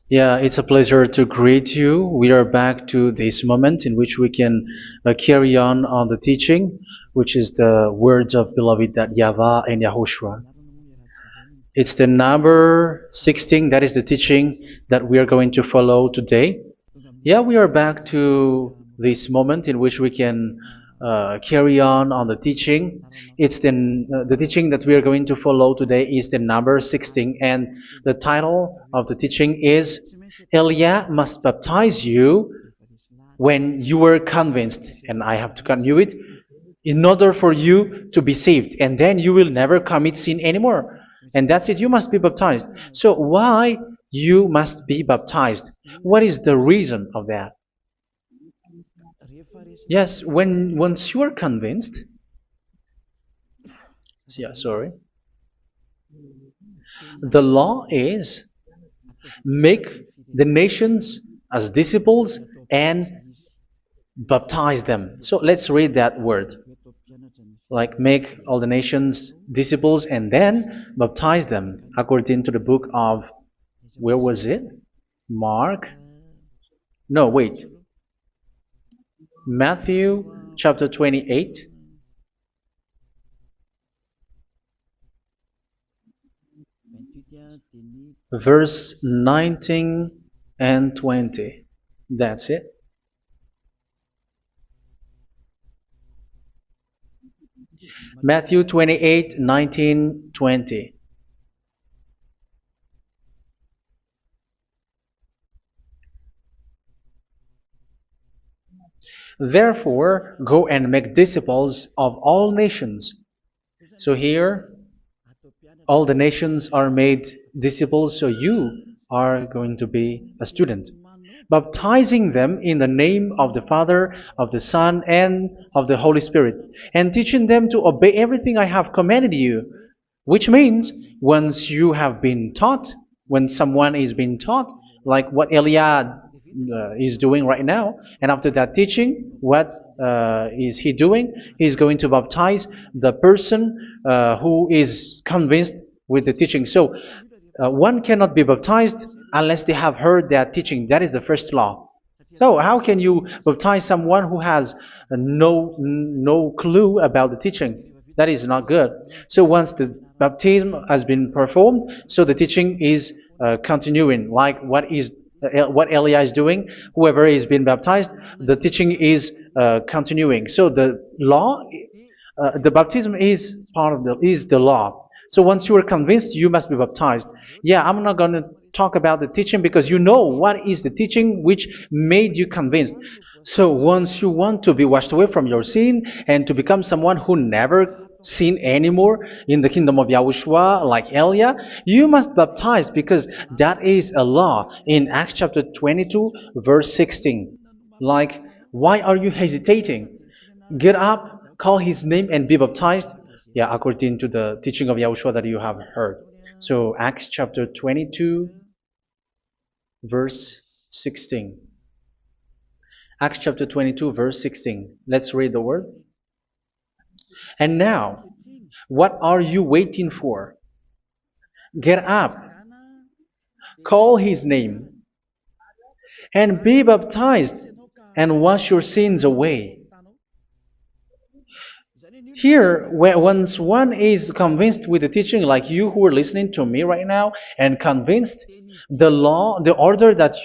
Yeah, it's a pleasure to greet you. We are back to this moment in which we can carry on the teaching, which is the words of beloved that YAHVAH and YAHOSHUA. It's the number 16, that is the teaching that we are going to follow today. Yeah, we are back to this moment in which we can carry on the teaching. It's the teaching that we are going to follow today is the number 16, and the title of the teaching is Elia must baptize you when you were convinced, and I have to continue it, in order for you to be saved, and then you will never commit sin anymore. And that's it, you must be baptized. So why you must be baptized? What is the reason of that? Yes, when once you are convinced, yeah, sorry, the law is make the nations as disciples and baptize them. So let's read that word. Like make all the nations disciples and then baptize them according to the book of, where was it? Mark? No, wait. Matthew chapter 28. Verse 19 and 20. That's it. Matthew 28, 19, 20. Therefore, go and make disciples of all nations. So here, all the nations are made disciples, so you are going to be a student. Baptizing them in the name of the Father, of the Son, and of the Holy Spirit, and teaching them to obey everything I have commanded you. Which means, once you have been taught, when someone is being taught, like what Elia is doing right now, and after that teaching, what is he doing? He's going to baptize the person who is convinced with the teaching. So one cannot be baptized unless they have heard that teaching. That is the first law. So how can you baptize someone who has no clue about the teaching? That is not good. So once the baptism has been performed, so the teaching is continuing, like what Elia is doing. Whoever is being baptized, the teaching is continuing. So the law, the baptism is part of the law. So once you are convinced, you must be baptized. Yeah, I'm not going to talk about the teaching because you know what is the teaching which made you convinced. So once you want to be washed away from your sin and to become someone who never sin anymore in the kingdom of YAHOSHUA, like Elia, you must baptize because that is a law in Acts chapter 22, verse 16. Like, why are you hesitating? Get up, call his name, and be baptized. Yeah, according to the teaching of YAHOSHUA that you have heard. So Acts chapter 22, verse 16. Acts chapter 22, verse 16. Let's read the word. And now, what are you waiting for? Get up, call his name, and be baptized, and wash your sins away. Here, once one is convinced with the teaching, like you who are listening to me right now, and convinced, the law, the order that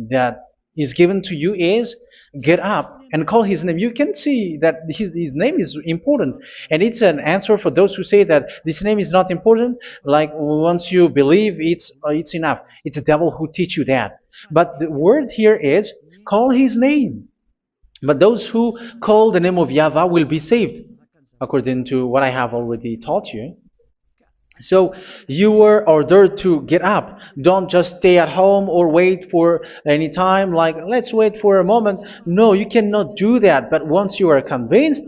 that is given to you is get up and call his name. You can see that his name is important, and it's an answer for those who say that this name is not important. Like once you believe, it's enough. It's the devil who teach you that. But the word here is call his name. But those who call the name of YAHVAH will be saved, according to what I have already taught you. So you were ordered to get up. Don't just stay at home or wait for any time, like let's wait for a moment. No, you cannot do that. But once you are convinced,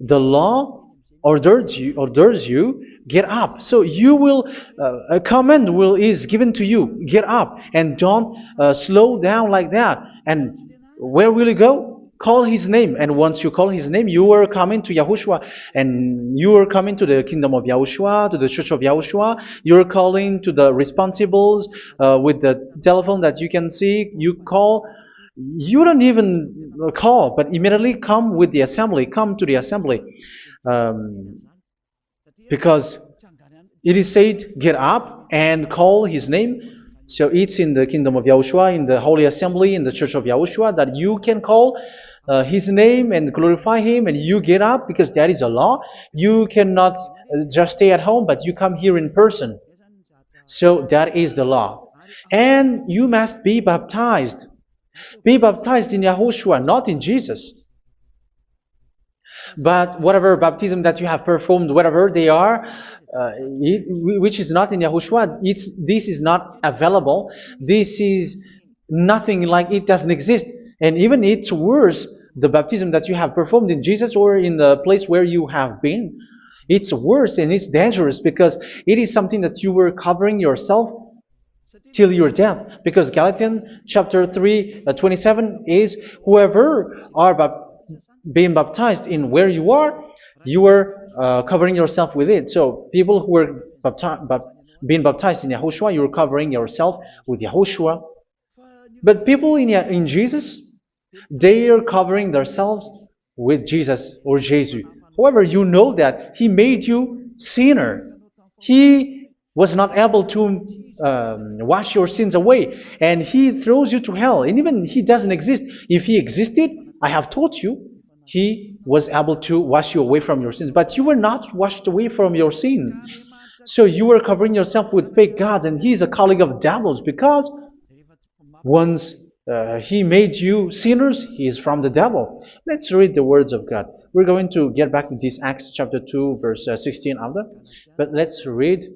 the law orders you get up. So you will a command is given to you. Get up and don't slow down like that. And where will you go? call his name. And once you call his name, you are coming to Yahushua. And you are coming to the kingdom of Yahushua, to the church of Yahushua. You are calling to the responsibles with the telephone that you can see. You call. You don't even call, but immediately come with the assembly. Come to the assembly. Um, because it is said, get up and call his name. So it's in the kingdom of Yahushua, in the holy assembly, in the church of Yahushua, that you can call his name and glorify him, and you get up because that is a law. You cannot just stay at home, but you come here in person. So that is the law. And you must be baptized. Be baptized in Yahushua, not in Jesus. But whatever baptism that you have performed, whatever they are, which is not in Yahushua, this is not available. This is nothing, like it doesn't exist. And even it's worse, the baptism that you have performed in Jesus or in the place where you have been. It's worse and it's dangerous because it is something that you were covering yourself till your death. Because Galatians chapter 3, 27 is, whoever are being baptized in where you are covering yourself with it. So people who were being baptized in Yahushua, you're covering yourself with Yahushua. But people in Jesus, they are covering themselves with Jesus or Jesus. However, you know that he made you sinner. He was not able to wash your sins away, and he throws you to hell. And even he doesn't exist. If he existed, I have told you, he was able to wash you away from your sins. But you were not washed away from your sins. So you were covering yourself with fake gods, and he is a colleague of devils, because once he made you sinners, he is from the devil. Let's read the words of God. We're going to get back to this Acts chapter 2, verse 16 after. But let's read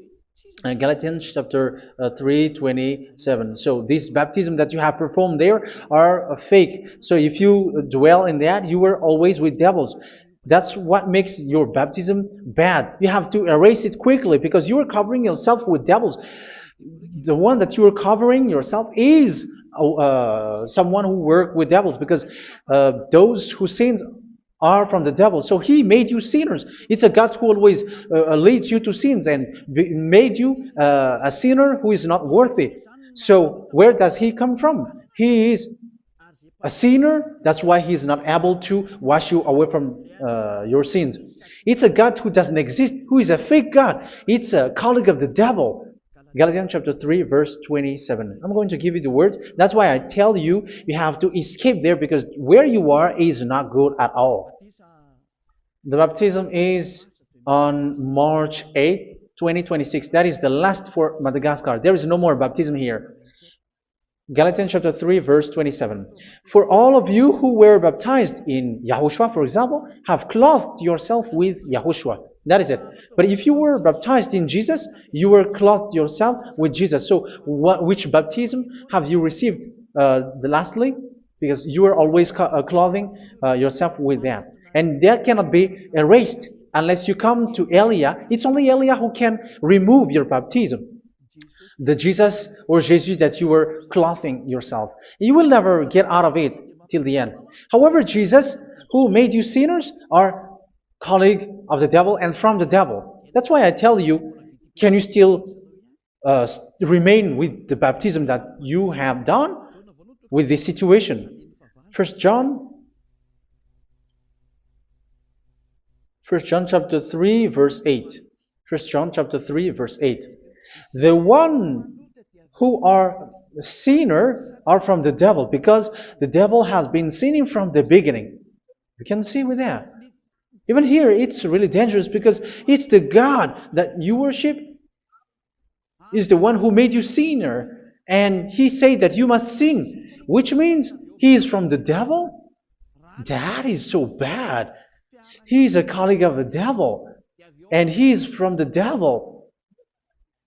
Galatians chapter 3:27. So this baptism that you have performed there are fake. So if you dwell in that, you were always with devils. That's what makes your baptism bad. You have to erase it quickly because you are covering yourself with devils. The one that you are covering yourself is someone who worked with devils, because those who sins are from the devil. So he made you sinners. It's a God who always leads you to sins and made you a sinner who is not worthy. So where does he come from? He is a sinner. That's why he is not able to wash you away from your sins. It's a God who doesn't exist, who is a fake God. It's a colleague of the devil. Galatians chapter 3, verse 27. I'm going to give you the words. That's why I tell you, you have to escape there, because where you are is not good at all. The baptism is on March 8, 2026. That is the last for Madagascar. There is no more baptism here. Galatians chapter 3, verse 27. For all of you who were baptized in Yahushua, for example, have clothed yourself with Yahushua. That is it. But if you were baptized in Jesus, you were clothed yourself with Jesus. So which baptism have you received lastly? Because you are always clothing yourself with that. And that cannot be erased unless you come to Elia. It's only Elia who can remove your baptism. The Jesus or Jesus that you were clothing yourself. You will never get out of it till the end. However, Jesus, who made you sinners, are colleague of the devil and from the devil. That's why I tell you, can you still remain with the baptism that you have done with this situation? First John chapter 3, verse 8. First John chapter 3, verse 8. The one who are sinner are from the devil, because the devil has been sinning from the beginning. You can see with that. Even here, it's really dangerous, because it's the God that you worship is the one who made you sinner. And he said that you must sin, which means he is from the devil. That is so bad. He is a colleague of the devil. And he is from the devil.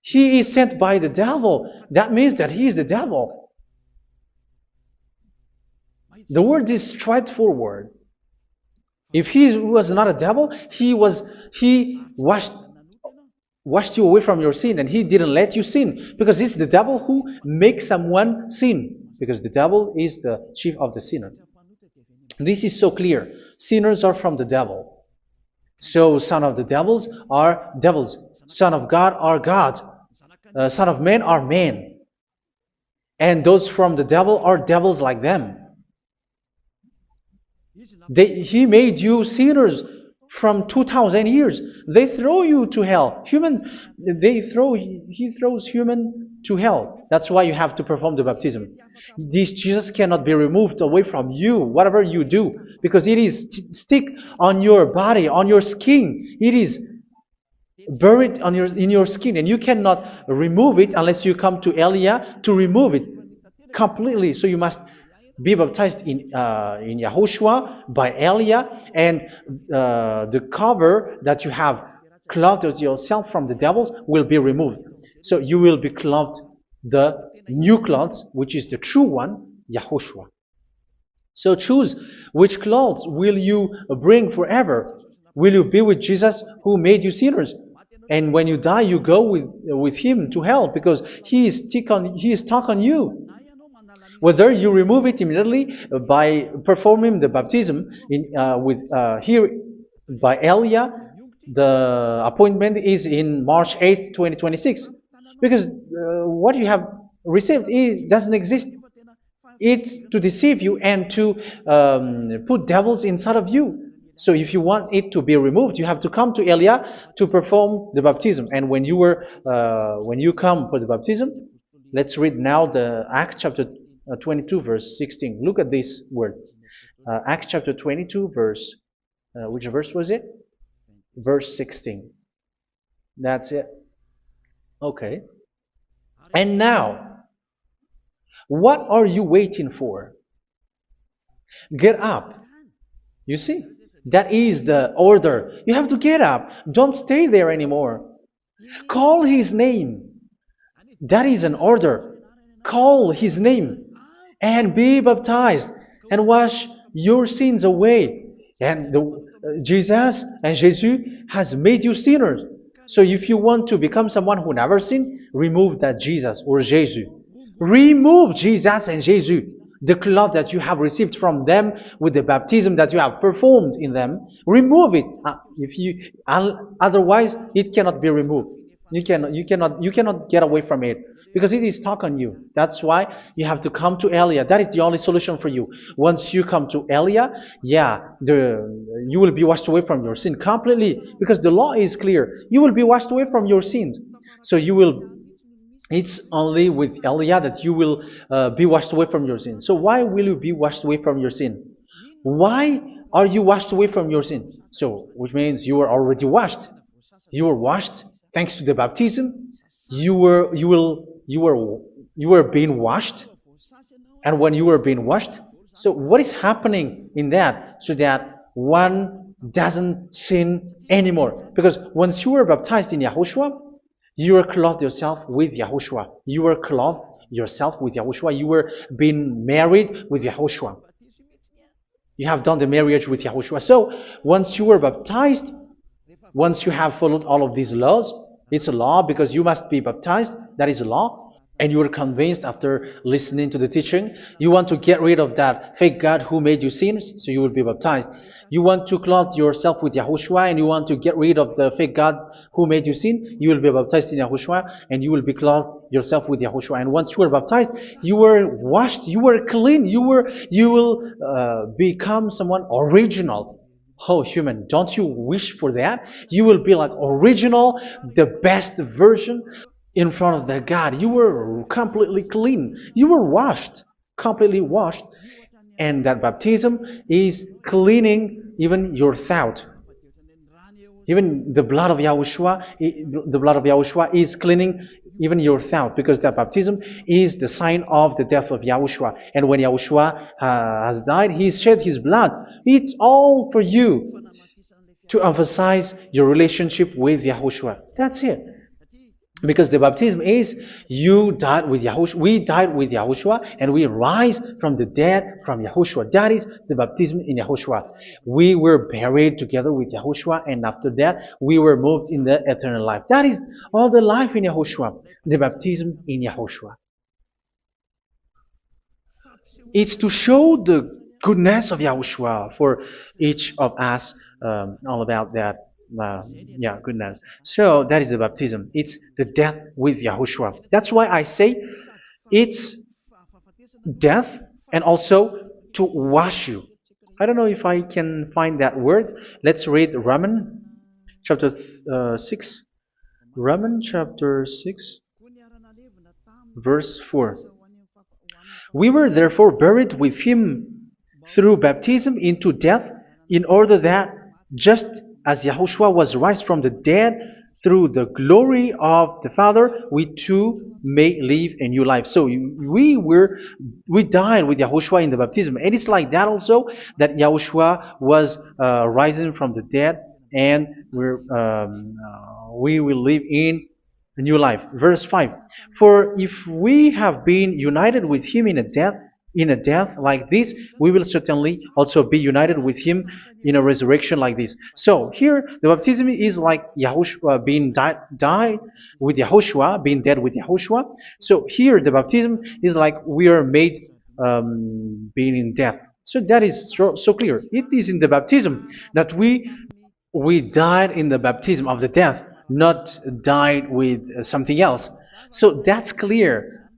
He is sent by the devil. That means that he is the devil. The word is straightforward. If he was not a devil, he washed you away from your sin, and he didn't let you sin, because it's the devil who makes someone sin, because the devil is the chief of the sinner. This is so clear. Sinners are from the devil. So son of the devils are devils. Son of God are gods. Son of men are men. And those from the devil are devils like them. He made you sinners from 2,000 years. They throw you to hell. He throws human to hell. That's why you have to perform the baptism. This Jesus cannot be removed away from you, whatever you do, because it is stick on your body, on your skin. It is buried in your skin, and you cannot remove it unless you come to Elia to remove it completely. So you must be baptized in YAHOSHUA by Elia, and the cover that you have clothed yourself from the devils will be removed. So you will be clothed the new clothes, which is the true one, YAHOSHUA. So choose which clothes will you bring forever. Will you be with Jesus who made you sinners? And when you die, you go with him to hell because he is stuck on you. Whether you remove it immediately by performing the baptism here by Elia, the appointment is in March 8, 2026. Because what you have received doesn't exist. It's to deceive you and to put devils inside of you. So if you want it to be removed, you have to come to Elia to perform the baptism. And when you come for the baptism, let's read now the Acts chapter 22 verse 16. Look at this word. Acts chapter 22 verse, which verse was it? Verse 16. That's it. Okay. And now, what are you waiting for? Get up. You see, that is the order. You have to get up. Don't stay there anymore. Call his name. That is an order. Call his name and be baptized and wash your sins away. And Jesus has made you sinners. So if you want to become someone who never sinned, remove that Jesus or Jesus. Remove Jesus and Jesus, the cloth that you have received from them with the baptism that you have performed in them. Remove it. Otherwise, it cannot be removed. You cannot get away from it because it is stuck on you. That's why you have to come to Elia. That is the only solution for you. Once you come to Elia, you will be washed away from your sin completely because the law is clear. You will be washed away from your sins. So it's only with Elia that you will be washed away from your sin. So why will you be washed away from your sin? Why are you washed away from your sin? So, which means you were already washed. You were washed thanks to the baptism. You were being washed, and when you were being washed, so what is happening in that? So that one doesn't sin anymore. Because once you were baptized in YAHOSHUA, you were clothed yourself with YAHOSHUA. You were clothed yourself with YAHOSHUA. You were being married with YAHOSHUA. You have done the marriage with YAHOSHUA. So once you were baptized, once you have followed all of these laws, it's a law because you must be baptized. That is a law. And you are convinced after listening to the teaching, you want to get rid of that fake God who made you sinners, so you will be baptized. You want to clothe yourself with YAHOSHUA and you want to get rid of the fake God who made you sin, you will be baptized in YAHOSHUA and you will be clothed yourself with YAHOSHUA. And once you are baptized, you were washed, you were clean, you will become someone original. Oh, human, don't you wish for that? You will be like original, the best version in front of the God. You were completely clean. You were washed, completely washed. And that baptism is cleaning even your thought. Even the blood of YAHOSHUA is cleaning even your thought, because that baptism is the sign of the death of YAHOSHUA. And when YAHOSHUA has died, he shed his blood. It's all for you to emphasize your relationship with YAHOSHUA. That's it. Because the baptism is you died with YAHOSHUA. We died with YAHOSHUA and we rise from the dead from YAHOSHUA. That is the baptism in YAHOSHUA. We were buried together with YAHOSHUA, and after that we were moved in the eternal life. That is all the life in YAHOSHUA. The baptism in YAHOSHUA. It's to show the goodness of Yahushua for each of us, all about that. Yeah, goodness. So that is the baptism. It's the death with Yahushua. That's why I say it's death and also to wash you. I don't know if I can find that word. Let's read Romans chapter 6. Romans chapter 6, verse 4. We were therefore buried with him through baptism into death, in order that, just as Yahushua was raised from the dead through the glory of the Father, we too may live a new life. So we died with Yahushua in the baptism, and it's like that also that Yahushua was rising from the dead, and we will live in a new life. Verse 5. For if we have been united with him in a death like this, we will certainly also be united with him in a resurrection like this. So here the baptism is like Yahushua being died with Yahushua, being dead with Yahushua. So here the baptism is like we are made being in death. So that is so clear. It is in the baptism that we died in the baptism of the death, not died with something else. So that's clear.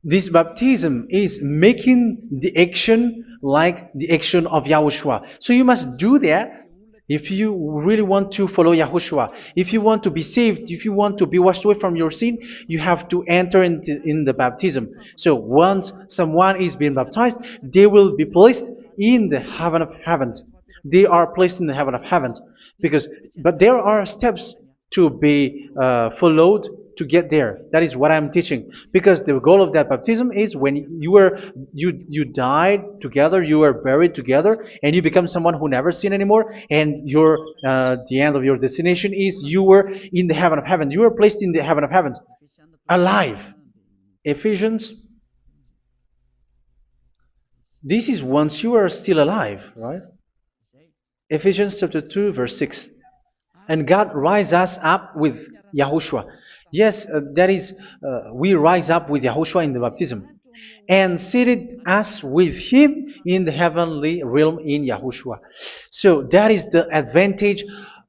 This baptism is making the action like the action of Yahushua. So you must do that if you really want to follow Yahushua. If you want to be saved, if you want to be washed away from your sin, you have to enter in the baptism. So once someone is being baptized, they will be placed in the heaven of heavens. They are placed in the heaven of heavens but there are steps to be followed to get there. That is what I'm teaching. Because the goal of that baptism is when you died together, you were buried together, and you become someone who never sin anymore. And the end of your destination is you were in the heaven of heaven. You were placed in the heaven of heavens, alive. Ephesians. This is once you are still alive, right? Ephesians chapter 2, verse 6. And God rise us up with Yahushua. Yes, that is, we rise up with Yahushua in the baptism. And seated us with him in the heavenly realm in Yahushua. So that is the advantage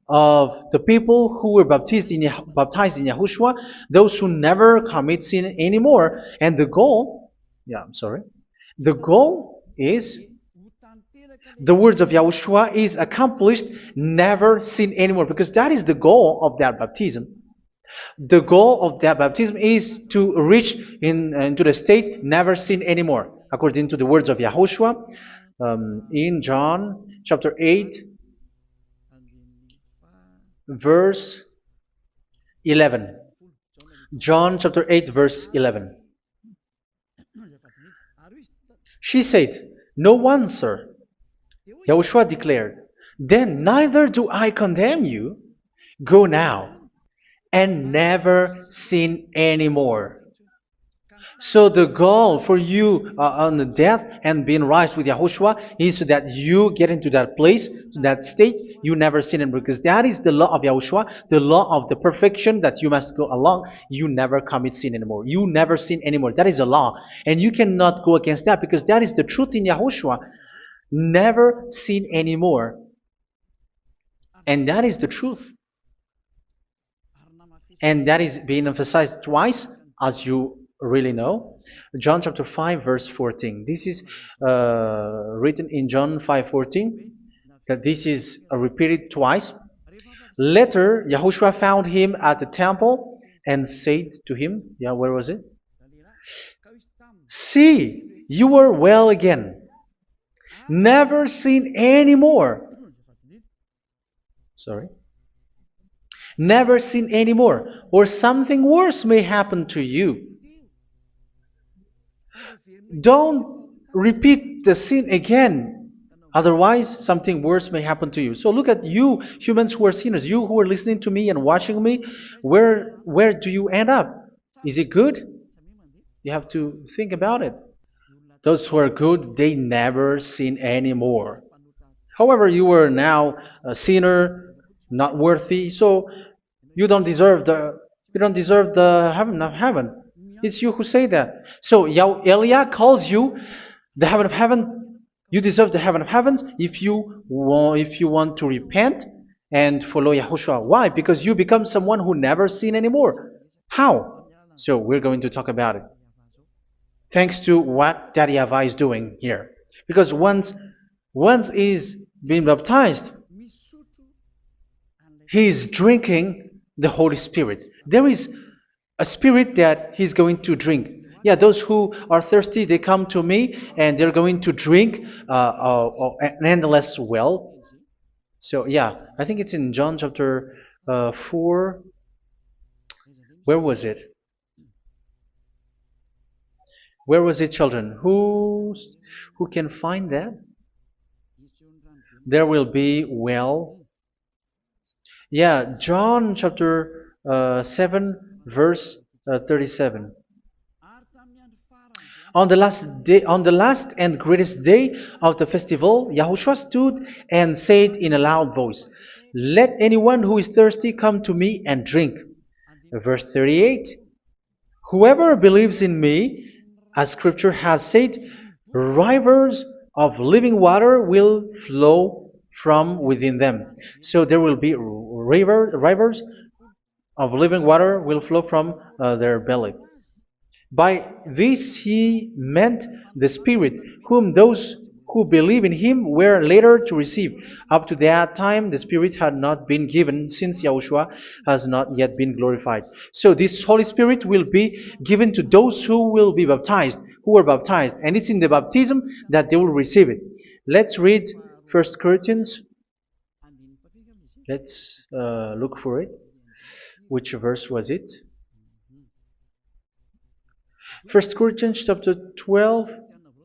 of the people who were baptized in Yahushua, those who never commit sin anymore. And the goal is the words of Yahushua is accomplished, never sin anymore, because that is the goal of that baptism. The goal of that baptism is to reach into the state never sin anymore, according to the words of Yahushua in John chapter 8, verse 11. John chapter 8, verse 11. She said, "No one, sir." Yahushua declared, "Then neither do I condemn you. Go now and never sin anymore." So the goal for you on the death and being raised with Yahushua is so that you get into that place, to that state, you never sin anymore. Because that is the law of Yahushua, the law of the perfection that you must go along. You never commit sin anymore. You never sin anymore. That is a law. And you cannot go against that because that is the truth in Yahushua. Never sin anymore. And that is the truth. And that is being emphasized twice, as you really know. John chapter 5, verse 14. This is written in John 5:14. That this is repeated twice. Later, Yahushua found him at the temple and said to him, where was it? "See, you are well again. Never sin anymore." Sorry. Never sin anymore, or something worse may happen to you. Don't repeat the sin again. Otherwise, something worse may happen to you. So look at you, humans who are sinners, you who are listening to me and watching me. Where do you end up? Is it good? You have to think about it. Those who are good, they never sin anymore. However, you are now a sinner, not worthy, so you don't deserve the heaven of heaven. It's you who say that. So Eliah calls you the heaven of heaven You deserve the heaven of heavens if you want to repent and follow Yahushua. Why? Because you become someone who never sin anymore. How? So we're going to talk about it. Thanks to what Daddy YAHVAH is doing here. Because once he's been baptized, he is drinking the Holy Spirit. There is a spirit that he's going to drink. Yeah, those who are thirsty, they come to me and they're going to drink an endless well. So, yeah, I think it's in John chapter 4. Where was it? Where was it, children? Who can find that? There will be well. Yeah, John chapter 7, verse 37. On the last and greatest day of the festival, Yahushua stood and said in a loud voice, "Let anyone who is thirsty come to me and drink." Verse 38, "Whoever believes in me, as scripture has said, rivers of living water will flow from within them." So there will be rivers of living water will flow from their belly. By this he meant the Spirit, whom those who believe in him were later to receive. Up to that time, the Spirit had not been given, since Yahushua has not yet been glorified. So this Holy Spirit will be given to those who will be baptized, who are baptized, and it's in the baptism that they will receive it. Let's read 1 Corinthians. Let's look for it. Which verse was it? 1 Corinthians chapter 12,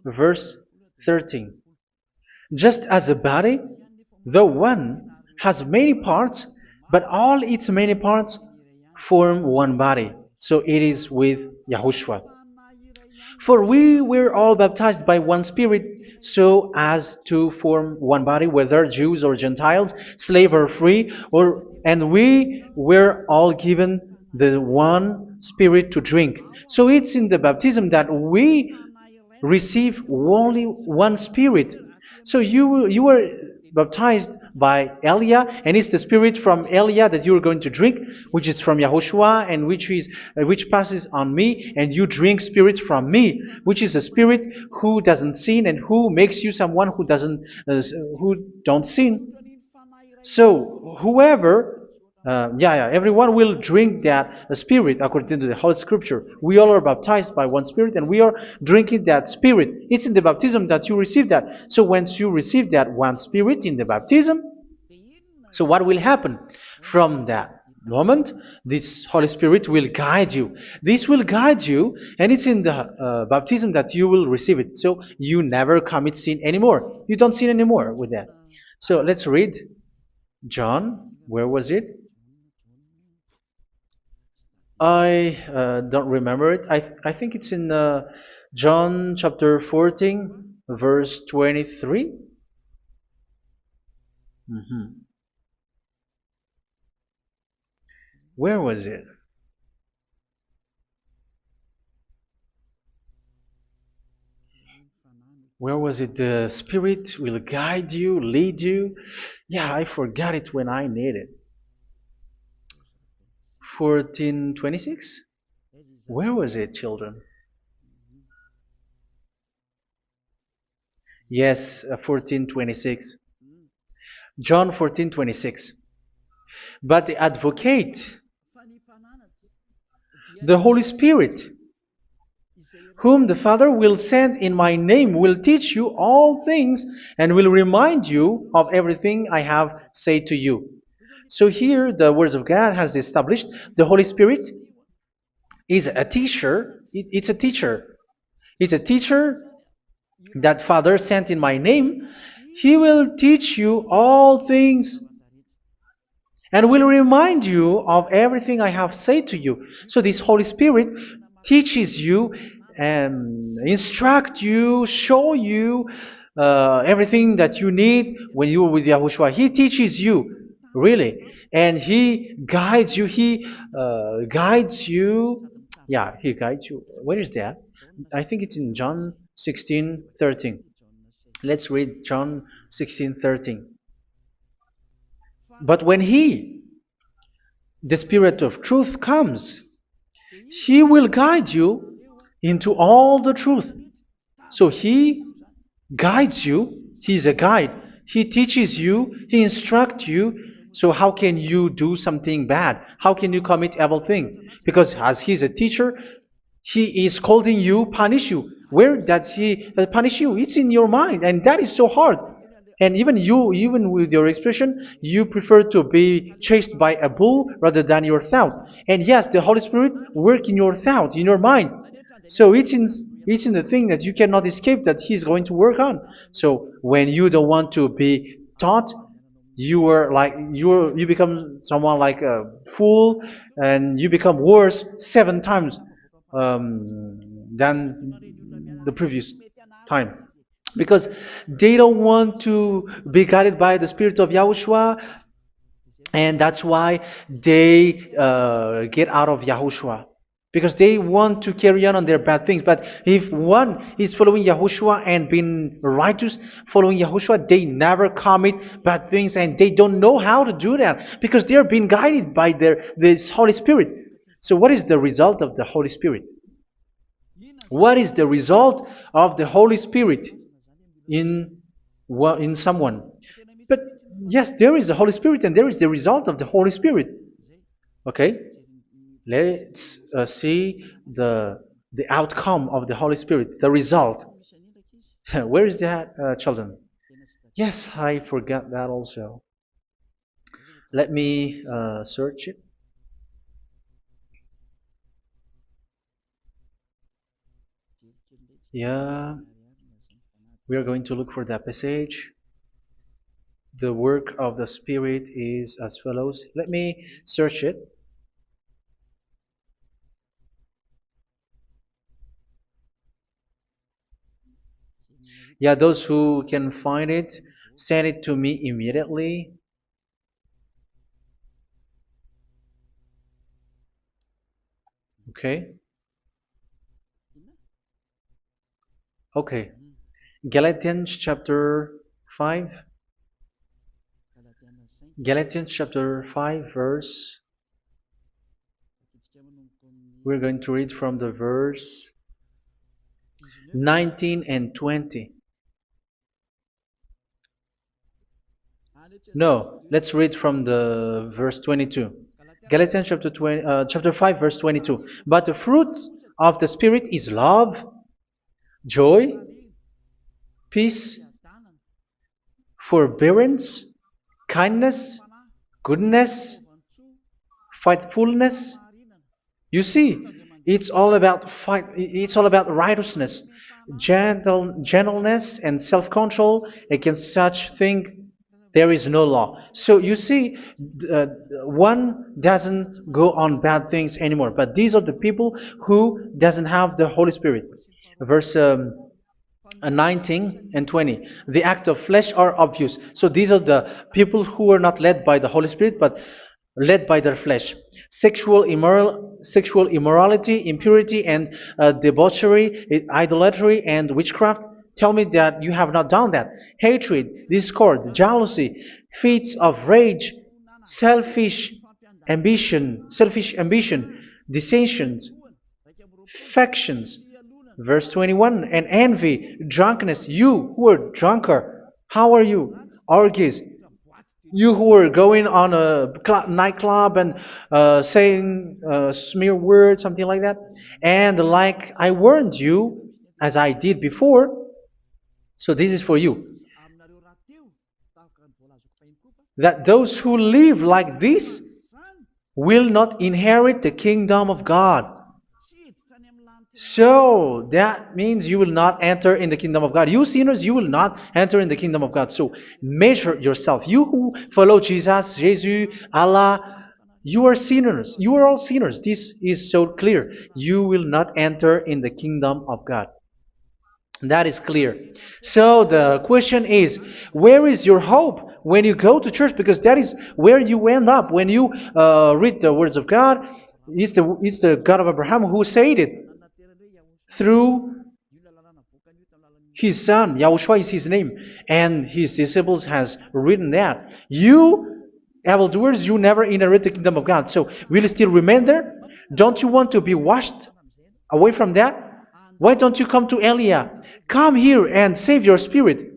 verse 13. Just as a body, though one, has many parts, but all its many parts form one body. So it is with Yahushua. For we were all baptized by one Spirit, so as to form one body, whether Jews or Gentiles, slave or free, and we were all given the one Spirit to drink. So it's in the baptism that we receive only one Spirit. So you were baptized by Elia, and it's the Spirit from Elia that you are going to drink, which is from Yahushua, and which passes on me, and you drink Spirit from me, which is a Spirit who doesn't sin and who makes you someone who don't sin. So whoever everyone will drink that Spirit according to the Holy Scripture. We all are baptized by one Spirit, and we are drinking that Spirit. It's in the baptism that you receive that. So once you receive that one Spirit in the baptism, so what will happen? From that moment, this Holy Spirit will guide you. This will guide you, and it's in the baptism that you will receive it. So you never commit sin anymore. You don't sin anymore with that. So let's read John. Where was it? I don't remember it. I think it's in John chapter 14, verse 23. Mhm. Where was it? Where was it? The Spirit will guide you, lead you. Yeah, I forgot it when I need it. 14:26. Where was it, children? Yes, 14:26. John 14:26. But the advocate, the Holy Spirit, whom the Father will send in my name, will teach you all things and will remind you of everything I have said to you. So here the words of God has established the Holy Spirit is a teacher. It's a teacher. It's a teacher that Father sent in my name. He will teach you all things and will remind you of everything I have said to you. So this Holy Spirit teaches you and instruct you, show you everything that you need when you are with Yahushua. He teaches you, really, and He guides you. He guides you. Yeah, He guides you. Where is that? I think it's in John 16:13. Let's read John 16:13. But when He, the Spirit of truth, comes, He will guide you into all the truth. So He guides you. He's a guide. He teaches you. He instructs you. So how can you do something bad? How can you commit evil thing? Because as He's a teacher, He is scolding you, punish you. Where does He punish you? It's in your mind, and that is so hard. And even you, even with your expression, you prefer to be chased by a bull rather than your thought. And yes, the Holy Spirit work in your thought, in your mind. So it's in the thing that you cannot escape that He's going to work on. So when you don't want to be taught, you become someone like a fool, and you become worse 7 times than the previous time, because they don't want to be guided by the Spirit of Yahushua, and that's why they get out of Yahushua, because they want to carry on their bad things. But if one is following Yahushua and being righteous, following Yahushua, they never commit bad things, and they don't know how to do that because they are being guided by this Holy Spirit. So what is the result of the Holy Spirit? What is the result of the Holy Spirit in in someone? But yes, there is the Holy Spirit, and there is the result of the Holy Spirit. Okay, let's see the outcome of the Holy Spirit, the result. Where is that, children? Yes, I forgot that also. Let me search it. Yeah, we are going to look for that passage. The work of the Spirit is as follows. Let me search it. Yeah, those who can find it, send it to me immediately. Okay. Okay. Galatians chapter 5. Galatians chapter 5 verse. We're going to read from the verse 19 and 20. No, let's read from the verse 22. Galatians chapter 5 verse 22. But the fruit of the Spirit is love, joy, peace, forbearance, kindness, goodness, faithfulness. You see, it's all about righteousness, gentleness, and self-control. Against such thing there is no law. So you see, uh, one doesn't go on bad things anymore. But these are the people who doesn't have the Holy Spirit. Verse 19 and 20. The act of flesh are obvious. So these are the people who are not led by the Holy Spirit, but led by their flesh. Sexual immorality, impurity, and debauchery, idolatry, and witchcraft. Tell me that you have not done that. Hatred, discord, jealousy, fits of rage, selfish ambition, dissensions, factions. Verse 21, and envy, drunkenness. You who are drunkard, how are you? Orgies. You who are going on a nightclub and saying smear words, something like that. And like I warned you, as I did before, so this is for you, that those who live like this will not inherit the kingdom of God. So that means you will not enter in the kingdom of God. You sinners, you will not enter in the kingdom of God. So measure yourself. You who follow Jesus, Allah, you are sinners. You are all sinners. This is so clear. You will not enter in the kingdom of God. That is clear. So the question is, where is your hope when you go to church? Because that is where you end up when you read the words of God. It's the God of Abraham who said it through His son, Yahushua is his name, and his disciples has written that. You, evildoers, you never inherit the kingdom of God. So will you still remain there? Don't you want to be washed away from that? Why don't you come to Elia? Come here and save your spirit.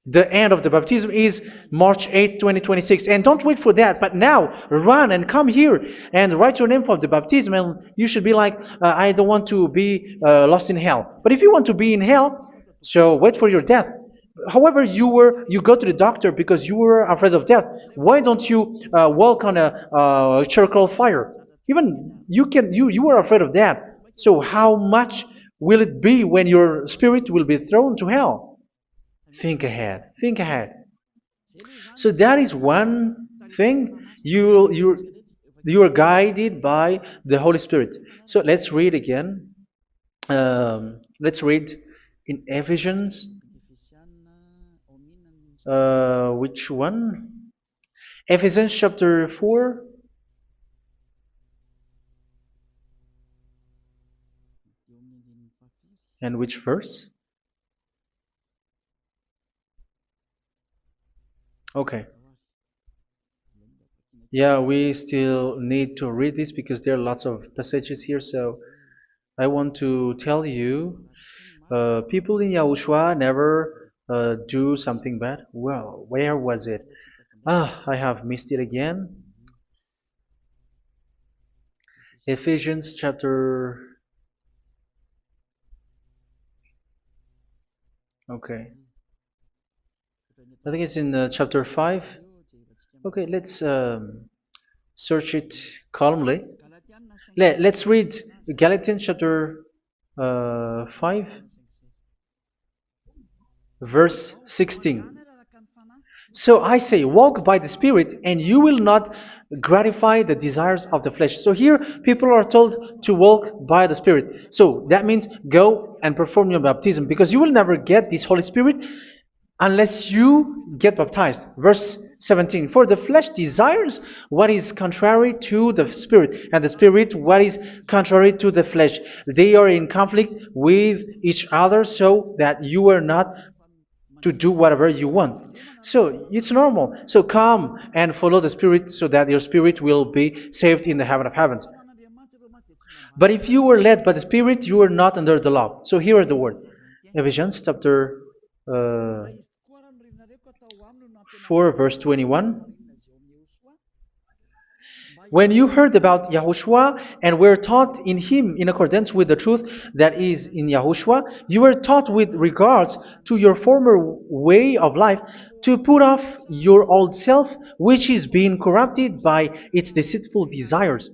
The end of the baptism is March 8, 2026. And don't wait for that, but now run and come here and write your name for the baptism. And you should be like, I don't want to be lost in hell. But if you want to be in hell, so wait for your death. However, you go to the doctor because you were afraid of death. Why don't you walk on a charcoal fire? Even you were afraid of that. So how much will it be when your spirit will be thrown to hell? Think ahead. Think ahead. So that is one thing. You are guided by the Holy Spirit. So let's read again. Let's read in Ephesians. Which one? Ephesians chapter 4. And which verse? Okay. Yeah, we still need to read this because there are lots of passages here. So I want to tell you, people in Yahushua never do something bad. Well, where was it? I have missed it again. Ephesians chapter. Okay. I think it's in chapter 5. Okay, let's search it calmly. Let's read Galatians chapter 5, verse 16. So I say, walk by the Spirit, and you will not gratify the desires of the flesh. So here, people are told to walk by the Spirit. So that means go and perform your baptism, because you will never get this Holy Spirit unless you get baptized. Verse 17. For the flesh desires what is contrary to the Spirit, and the Spirit what is contrary to the flesh. They are in conflict with each other, so that you are not to do whatever you want. So it's normal. So come and follow the Spirit so that your spirit will be saved in the heaven of heavens. But if you were led by the Spirit, you are not under the law. So here is the word. Ephesians chapter 4 verse 21. When you heard about Yahushua and were taught in him in accordance with the truth that is in Yahushua, you were taught with regards to your former way of life to put off your old self, which is being corrupted by its deceitful desires,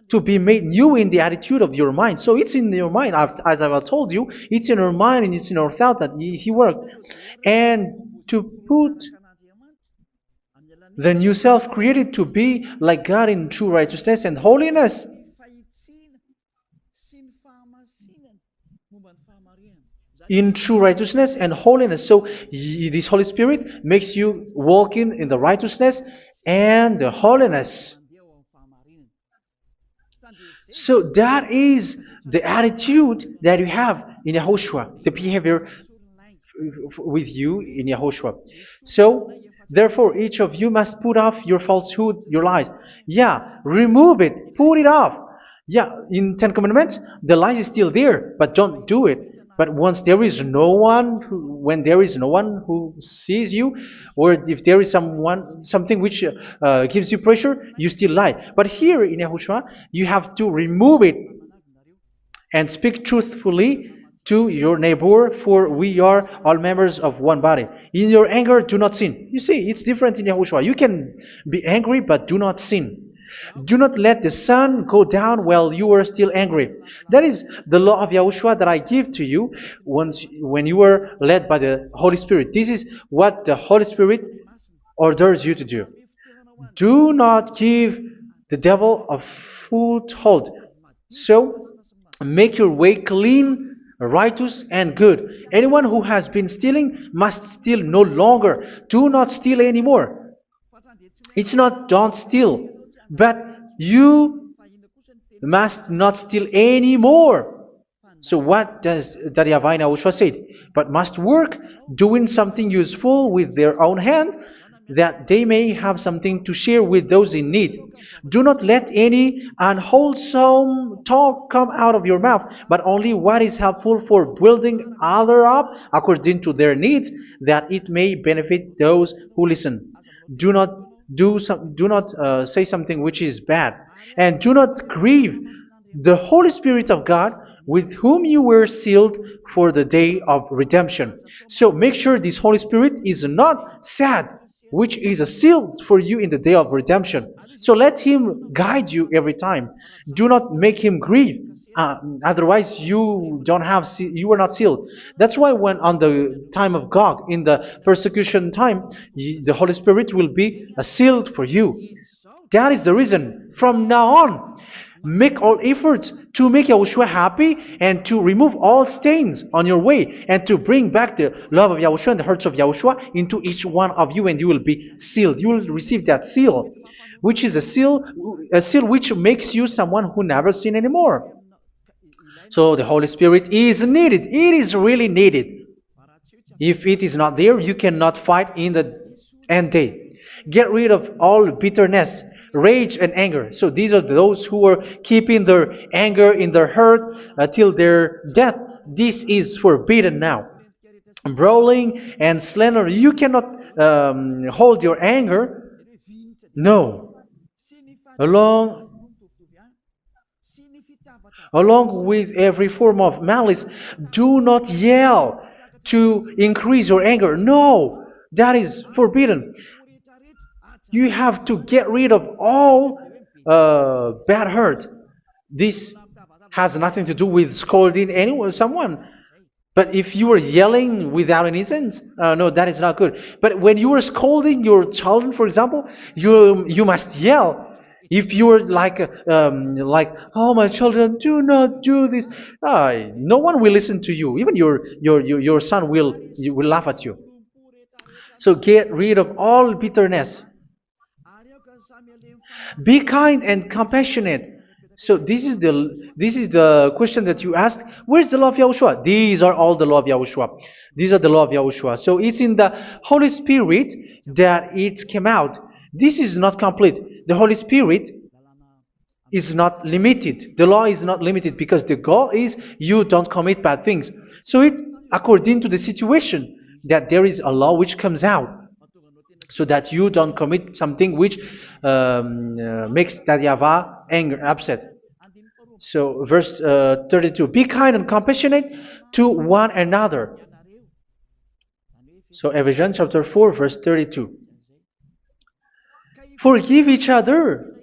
to be made new in the attitude of your mind. So it's in your mind, as I've told you, it's in your mind and it's in your thought that he worked. And to put the new self created to be like God in true righteousness and holiness. In true righteousness and holiness. So this Holy Spirit makes you walking in the righteousness and the holiness. So that is the attitude that you have in Yahushua, the behavior with you in Yahushua. So therefore, each of you must put off your falsehood, your lies. Yeah, remove it, put it off. Yeah, in Ten Commandments, the lie is still there, but don't do it. But once there is no one, when there is no one who sees you, or if there is something which gives you pressure, you still lie. But here in Yahushua, you have to remove it and speak truthfully to your neighbor, for we are all members of one body. In your anger, do not sin. You see, it's different in Yahushua. You can be angry, but do not sin. Do not let the sun go down while you are still angry. That is the law of Yahushua that I give to you when you were led by the Holy Spirit. This is what the Holy Spirit orders you to do. Do not give the devil a foothold. So, make your way clean, righteous, and good. Anyone who has been stealing must steal no longer. Do not steal anymore. It's not don't steal, but you must not steal anymore. So what does the YAHVAH YAHOSHUA say? But must work doing something useful with their own hand, that they may have something to share with those in need. Do not let any unwholesome talk come out of your mouth, but only what is helpful for building other up according to their needs, that it may benefit those who listen. Do not do not say something which is bad, and do not grieve the Holy Spirit of God, with whom you were sealed for the day of redemption. So make sure this Holy Spirit is not sad, which is a seal for you in the day of redemption. So let Him guide you every time. Do not make Him grieve. Otherwise, you were not sealed. That's why when on the time of God, in the persecution time, the Holy Spirit will be a sealed for you. That is the reason. From now on, make all efforts to make Yahushua happy and to remove all stains on your way and to bring back the love of Yahushua and the hearts of Yahushua into each one of you, and you will be sealed. You will receive that seal, which is a seal which makes you someone who never sin anymore. So the Holy Spirit is needed. It is really needed. If it is not there, you cannot fight in the end day. Get rid of all bitterness, rage, and anger. So these are those who are keeping their anger in their heart till their death. This is forbidden now. Brawling and slander. You cannot hold your anger. No. Along Along with every form of malice, do not yell to increase your anger. No, that is forbidden. You have to get rid of all bad hurt. This has nothing to do with scolding anyone, someone. But if you are yelling without any sense, no, that is not good. But when you are scolding your children, for example, you must yell. If you are like, oh my children, do not do this, no one will listen to you. Even your son will laugh at you. So get rid of all bitterness. Be kind and compassionate. So this is the question that you asked. Where's the law of Yahushua? These are all the law of Yahushua. These are the law of Yahushua. So it's in the Holy Spirit that it came out. This is not complete. The Holy Spirit is not limited. The law is not limited because the goal is you don't commit bad things. So it according to the situation that there is a law which comes out, so that you don't commit something which makes that YAHVAH anger, upset. So verse 32, be kind and compassionate to one another. So Ephesians chapter 4 verse 32. Forgive each other.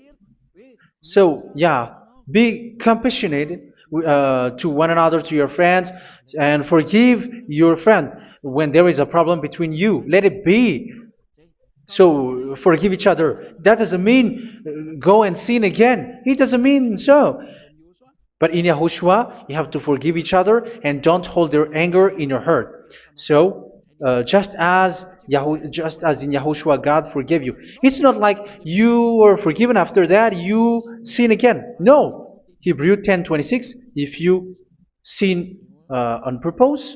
So yeah, be compassionate to one another, to your friends, and forgive your friend when there is a problem between you. Let it be. So forgive each other. That doesn't mean go and sin again. It doesn't mean so. But in Yahushua, you have to forgive each other and don't hold their anger in your heart. So just as in Yahushua, God forgave you. It's not like you were forgiven after that you sin again. No. Hebrew 10:26. If you sin on purpose,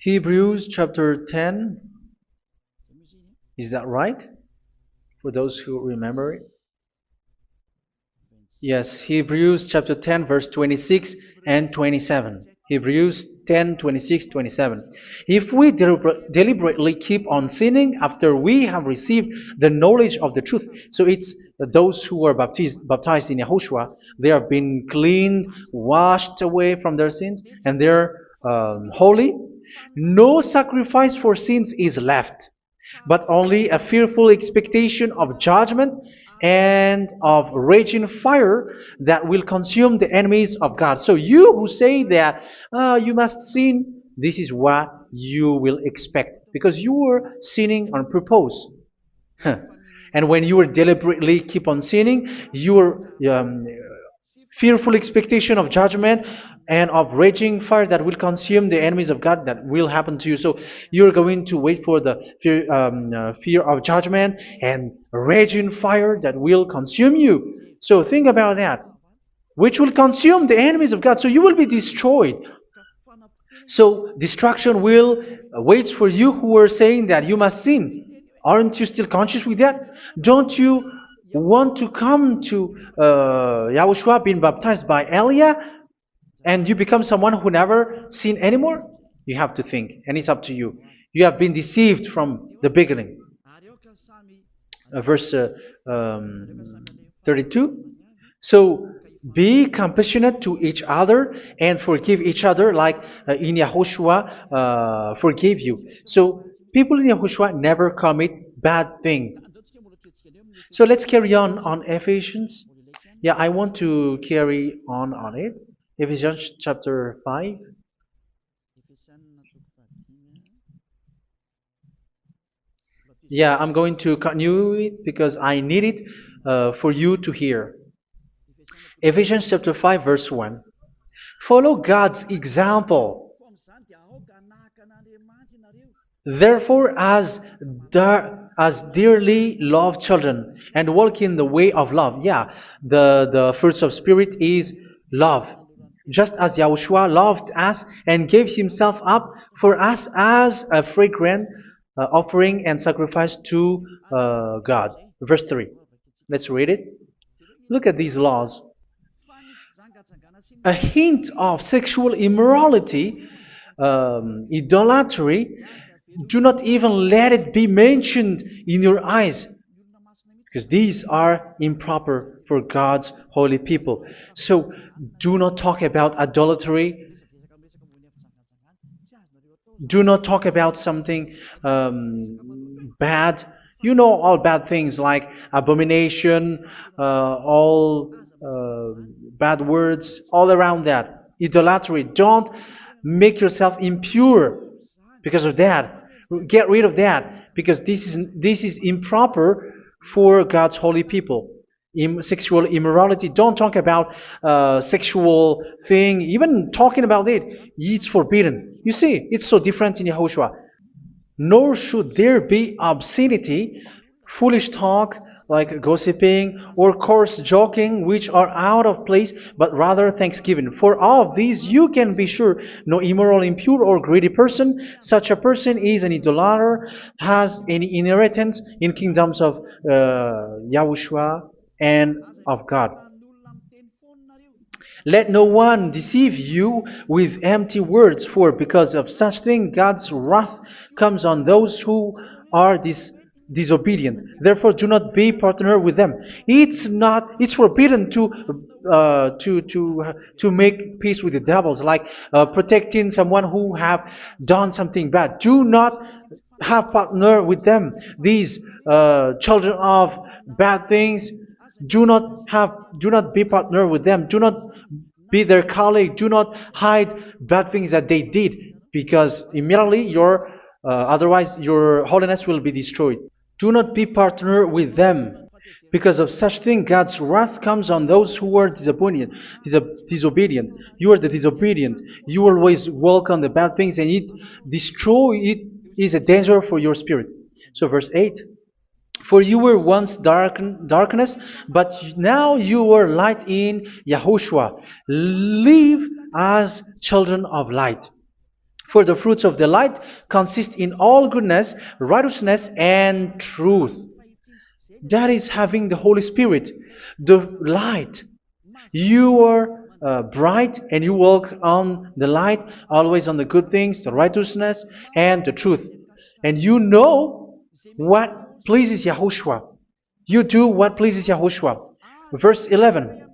Hebrews chapter 10. Is that right? For those who remember it? Yes, Hebrews chapter 10 verse 26 and 27. Hebrews 10, 26, 27. If we deliberately keep on sinning after we have received the knowledge of the truth, so it's those who are baptized in Yahushua, they have been cleaned, washed away from their sins, and they're holy. No sacrifice for sins is left, but only a fearful expectation of judgment and of raging fire that will consume the enemies of God. So you who say that you must sin, this is what you will expect, because you were sinning on purpose. And when you deliberately keep on sinning, you are fearful expectation of judgment and of raging fire that will consume the enemies of God that will happen to you. So you're going to wait for the fear of judgment and raging fire that will consume you. So think about that, which will consume the enemies of God. So you will be destroyed. So destruction will wait for you who are saying that you must sin. Aren't you still conscious with that? Don't you want to come to Yahushua being baptized by Elia and you become someone who never sinned anymore? You have to think, and it's up to you. You have been deceived from the beginning. Verse 32. So be compassionate to each other and forgive each other like in Yahushua forgave you. So people in Yahushua never commit bad thing. So let's carry on Ephesians. Yeah, I want to carry on it. Ephesians chapter 5. Yeah, I'm going to continue it because I need it for you to hear. Ephesians chapter 5 verse 1. Follow God's example. Therefore, as dearly loved children, and walk in the way of love. Yeah, the fruits of spirit is love. Just as Yahushua loved us and gave himself up for us as a fragrant offering and sacrifice to God. Verse 3. Let's read it. Look at these laws. A hint of sexual immorality, idolatry, do not even let it be mentioned in your eyes, because these are improper for God's holy people. So do not talk about idolatry. Do not talk about something bad. You know all bad things like abomination, all bad words, all around that. Idolatry. Don't make yourself impure because of that. Get rid of that because this is improper for God's holy people. Sexual immorality. Don't talk about sexual thing. Even talking about it, it's forbidden. You see, it's so different in Yahushua. Nor should there be obscenity, foolish talk like gossiping or coarse joking, which are out of place, but rather thanksgiving. For of these you can be sure: no immoral, impure, or greedy person, such a person is an idolater, has any inheritance in kingdoms of Yahushua and of God. Let no one deceive you with empty words, for because of such thing God's wrath comes on those who are disobedient. Therefore, do not be partner with them. It's forbidden to make peace with the devils, like protecting someone who have done something bad. Do not have partner with them. These children of bad things, do not be partner with them. Do not be their colleague. Do not hide bad things that they did, because immediately otherwise your holiness will be destroyed. Do not be partner with them. Because of such thing, God's wrath comes on those who are disobedient. You are the disobedient. You always walk on the bad things, and it is a danger for your spirit. So verse 8. For you were once darkness, but now you are light in Yahushua. Live as children of light. For the fruits of the light consist in all goodness, righteousness, and truth. That is having the Holy Spirit, the light. You are bright and you walk on the light, always on the good things, the righteousness, and the truth. And you know what pleases Yahushua. You do what pleases Yahushua. Verse 11.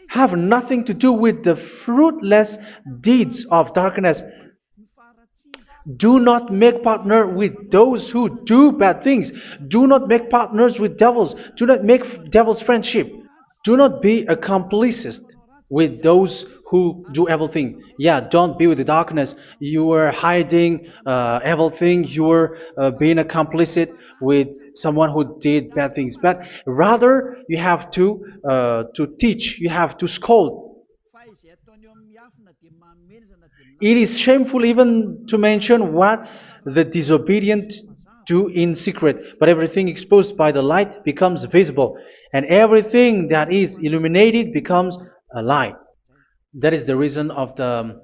Have nothing to do with the fruitless deeds of darkness. Do not make partner with those who do bad things. Do not make partners with devils. Do not make devils friendship. Do not be a complicit with those who do evil thing. Yeah, don't be with the darkness. You are hiding evil thing. You are being a complicit with someone who did bad things, but rather you have to teach, you have to scold. It is shameful even to mention what the disobedient do in secret, but everything exposed by the light becomes visible, and everything that is illuminated becomes a light. That is the reason of the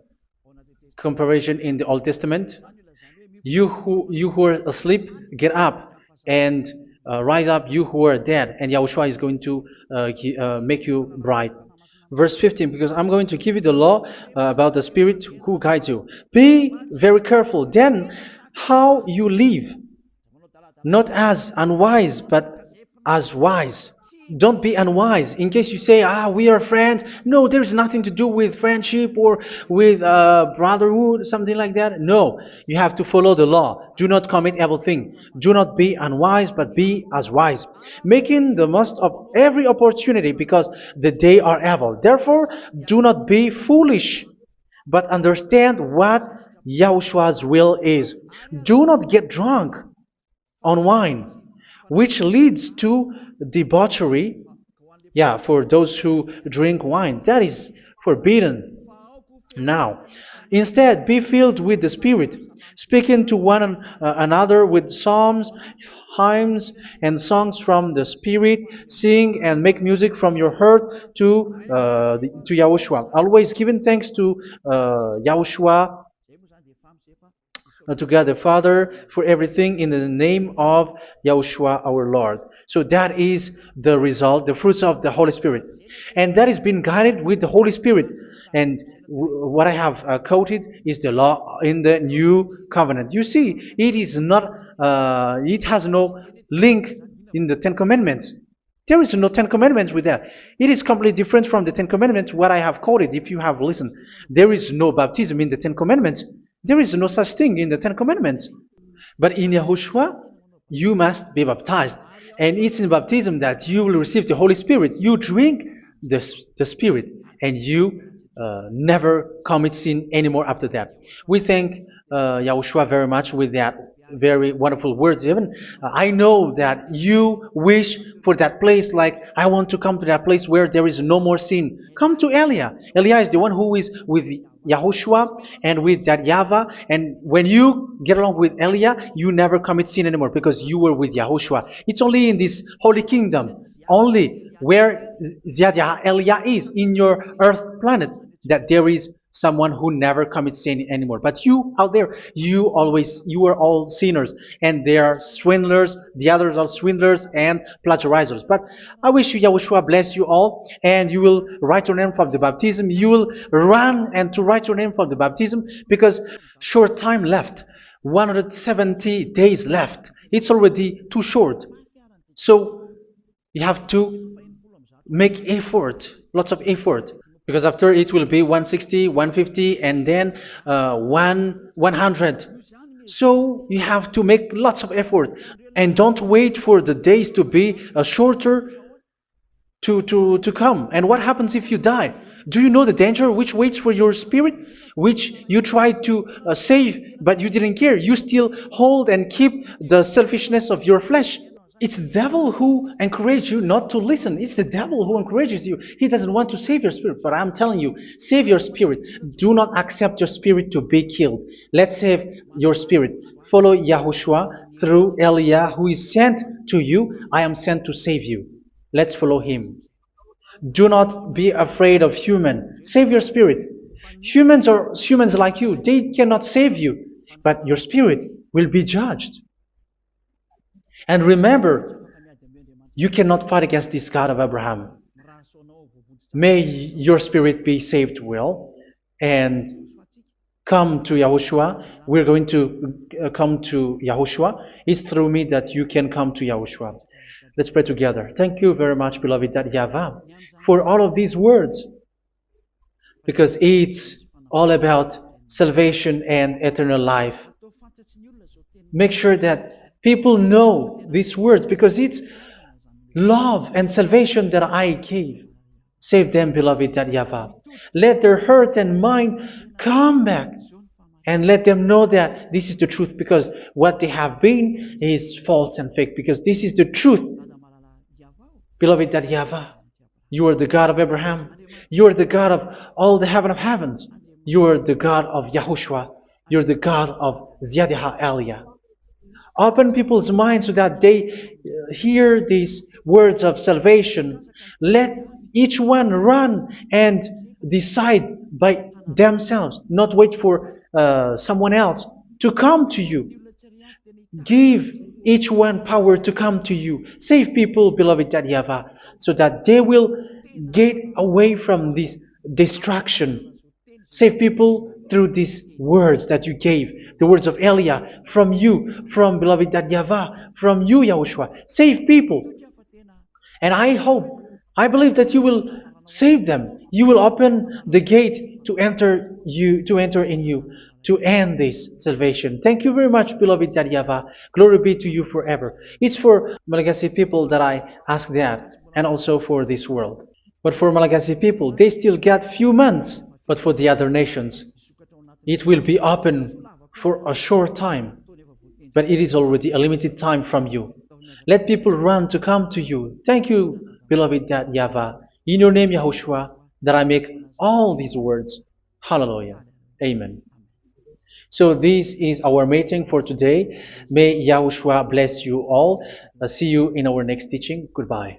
comparison in the Old Testament. You who are asleep, get up and rise up, you who are dead, and Yahushua is going to make you bright. Verse 15, because I'm going to give you the law about the Spirit who guides you. Be very careful then how you live, not as unwise, but as wise. Don't be unwise. In case you say, we are friends. No, there's nothing to do with friendship or with brotherhood, something like that. No, you have to follow the law. Do not commit evil thing. Do not be unwise, but be as wise, making the most of every opportunity, because the day are evil. Therefore, do not be foolish, but understand what Yahushua's will is. Do not get drunk on wine, which leads to debauchery. Yeah, for those who drink wine, that is forbidden now. Instead, be filled with the Spirit, speaking to one another with psalms, hymns, and songs from the Spirit. Sing and make music from your heart to Yahushua. Always giving thanks to Yahushua, to God the Father, for everything in the name of Yahushua our Lord. So that is the result, the fruits of the Holy Spirit. And that is being guided with the Holy Spirit. And what I have quoted is the law in the new covenant. You see, it is not, it has no link in the Ten Commandments. There is no Ten Commandments with that. It is completely different from the Ten Commandments, what I have quoted, if you have listened. There is no baptism in the Ten Commandments. There is no such thing in the Ten Commandments. But in Yahushua, you must be baptized. And it's in baptism that you will receive the Holy Spirit. You drink the Spirit, and you never commit sin anymore after that. We thank Yahushua very much with that very wonderful words. Even I know that you wish for that place, like I want to come to that place where there is no more sin. Come to Elia. Elia is the one who is with Yahushua and with that YAHVAH. And when you get along with Elia, you never commit sin anymore because you were with Yahushua. It's only in this holy kingdom, only where Ziad Elia is, in your earth planet, that there is someone who never commits sin anymore. But you out there, you are all sinners, and they are swindlers. The others are swindlers and plagiarizers. But I wish you, Yahushua, bless you all, and you will write your name for the baptism. You will run and to write your name for the baptism, because short time left, 170 days left. It's already too short. So you have to make effort, lots of effort. Because after it will be 160, 150, and then 100. So you have to make lots of effort. And don't wait for the days to be shorter to come. And what happens if you die? Do you know the danger which waits for your spirit? Which you tried to save, but you didn't care. You still hold and keep the selfishness of your flesh. It's the devil who encourages you not to listen. It's the devil who encourages you. He doesn't want to save your spirit. But I'm telling you, save your spirit. Do not accept your spirit to be killed. Let's save your spirit. Follow Yahushua through Elia, who is sent to you. I am sent to save you. Let's follow him. Do not be afraid of human. Save your spirit. Humans are humans like you. They cannot save you. But your spirit will be judged. And remember, you cannot fight against this God of Abraham. May your spirit be saved well and come to Yahushua. We're going to come to Yahushua. It's through me that you can come to Yahushua. Let's pray together. Thank you very much, beloved YAHVAH, for all of these words, because it's all about salvation and eternal life. Make sure that people know these words, because it's love and salvation that I gave. Save them, beloved YAHVAH. Let their heart and mind come back And let them know that this is the truth, because what they have been is false and fake, because this is the truth. Beloved, that YAHVAH, you are the God of Abraham. You are the God of all the heaven of heavens. You are the God of YAHOSHUA. You're the God of Ziyadiha Aliyah. Open people's minds so that they hear these words of salvation. Let each one run and decide by themselves, not wait for someone else to come to you. Give each one power to come to you. Save people, beloved YAHVAH, so that they will get away from this distraction. Save people through these words that you gave, the words of Elia, from you, from beloved YAHVAH, from you, Yahushua. Save people. And I hope, I believe that you will save them. You will open the gate to enter in you, to end this salvation. Thank you very much, beloved YAHVAH. Glory be to you forever. It's for Malagasy people that I ask that, and also for this world. But for Malagasy people, they still got few months. But for the other nations, it will be open for a short time. But it is already a limited time from you. Let people run to come to you. Thank you, beloved YAHVAH. In your name, Yahushua, that I make all these words. Hallelujah. Amen. So this is our meeting for today. May Yahushua bless you all. See you in our next teaching. Goodbye.